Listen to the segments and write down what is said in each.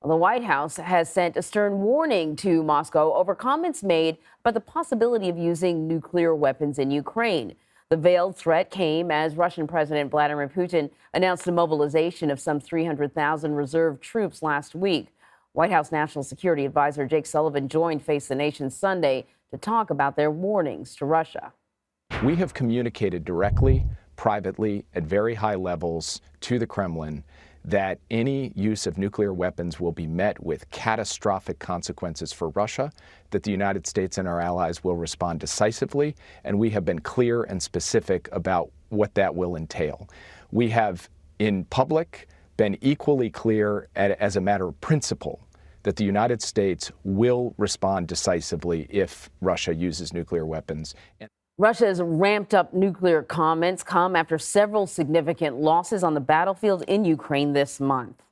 Well, the White House has sent a stern warning to Moscow over comments made about the possibility of using nuclear weapons in Ukraine. The veiled threat came as Russian President Vladimir Putin announced a mobilization of some 300,000 reserve troops last week. White House National Security Advisor Jake Sullivan joined Face the Nation Sunday to talk about their warnings to Russia. We have communicated directly, privately, at very high levels to the Kremlin that any use of nuclear weapons will be met with catastrophic consequences for Russia, that the United States and our allies will respond decisively, and we have been clear and specific about what that will entail. We have, in public, been equally clear as a matter of principle that the United States will respond decisively if Russia uses nuclear weapons. Russia's ramped up nuclear comments come after several significant losses on the battlefield in Ukraine this month.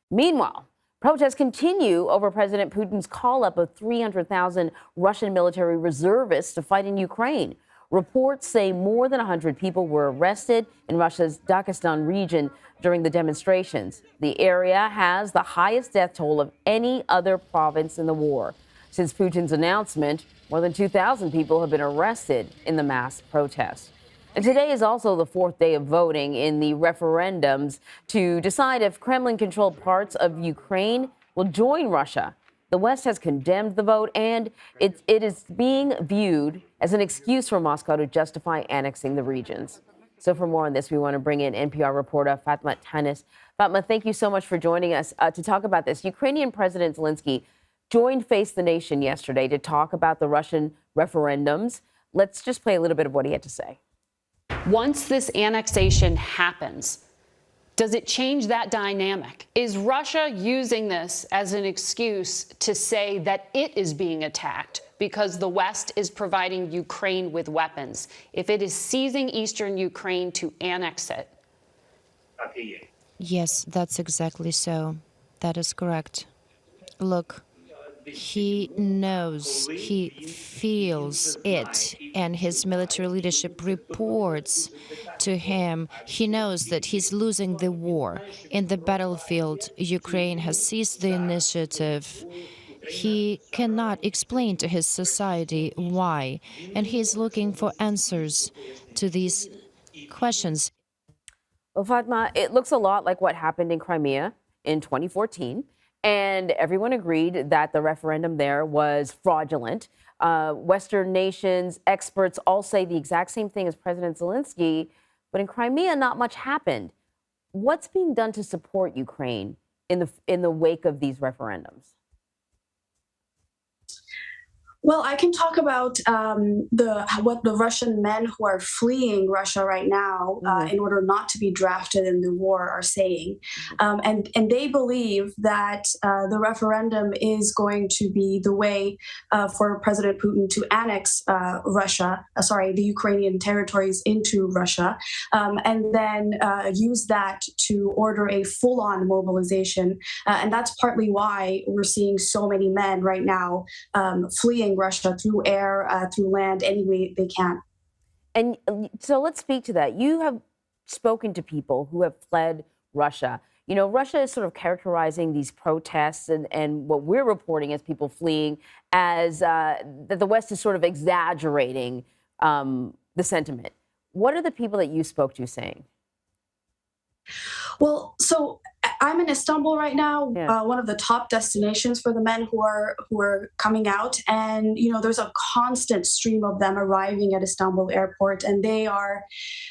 Meanwhile, protests continue over President Putin's call up of 300,000 Russian military reservists to fight in Ukraine. Reports say more than 100 people were arrested in Russia's Dagestan region during the demonstrations. The area has the highest death toll of any other province in the war. Since Putin's announcement, more than 2,000 people have been arrested in the mass protests. And today is also the fourth day of voting in the referendums to decide if Kremlin-controlled parts of Ukraine will join Russia. The West has condemned the vote, and it is being viewed as an excuse for Moscow to justify annexing the regions. So for more on this, we want to bring in NPR reporter Fatma Tanis. Fatma, thank you so much for joining us to talk about this. Ukrainian President Zelensky joined Face the Nation yesterday to talk about the Russian referendums. Let's just play a little bit of what he had to say. Once this annexation happens, does it change that dynamic? Is Russia using this as an excuse to say that it is being attacked because the West is providing Ukraine with weapons? If it is seizing eastern Ukraine to annex it? Yes, that's exactly so. That is correct. Look, he knows, he feels it, and his military leadership reports to him. He knows that he's losing the war. In the battlefield, Ukraine has seized the initiative. He cannot explain to his society why, and he's looking for answers to these questions. Well, Fatma, it looks a lot like what happened in Crimea in 2014. And everyone agreed that the referendum there was fraudulent. Western nations, experts all say the exact same thing as President Zelensky. But in Crimea, not much happened. What's being done to support Ukraine in the wake of these referendums? Well, I can talk about what the Russian men who are fleeing Russia right now in order not to be drafted in the war are saying. And they believe that the referendum is going to be the way for President Putin to annex the Ukrainian territories into Russia, and then use that to order a full-on mobilization. And that's partly why we're seeing so many men right now fleeing Russia through air, through land, any way they can. And so let's speak to that. You have spoken to people who have fled Russia. You know, Russia is sort of characterizing these protests and what we're reporting as people fleeing as that the West is sort of exaggerating the sentiment. What are the people that you spoke to saying? Well, so I'm in Istanbul right now, one of the top destinations for the men who are coming out. And, you know, there's a constant stream of them arriving at Istanbul airport. And they are,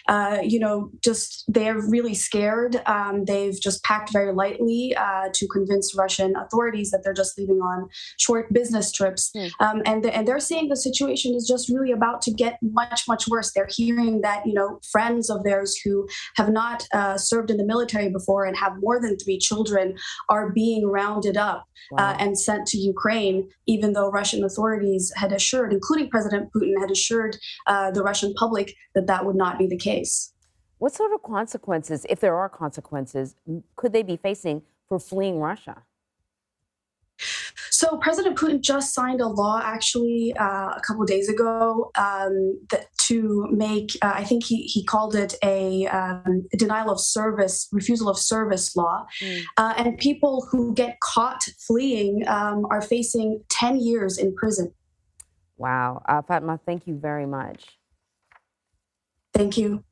they're really scared. They've just packed very lightly to convince Russian authorities that they're just leaving on short business trips. And they're saying the situation is just really about to get much, much worse. They're hearing that, you know, friends of theirs who have not served in the military before and have more than 3 children are being rounded up and sent to Ukraine, even though Russian authorities had assured, including President Putin, had assured the Russian public that that would not be the case. What sort of consequences, if there are consequences, could they be facing for fleeing Russia? So President Putin just signed a law, actually, a couple of days ago, to make, I think he called it a denial of service, refusal of service law. And people who get caught fleeing are facing 10 years in prison. Wow. Fatma, thank you very much. Thank you.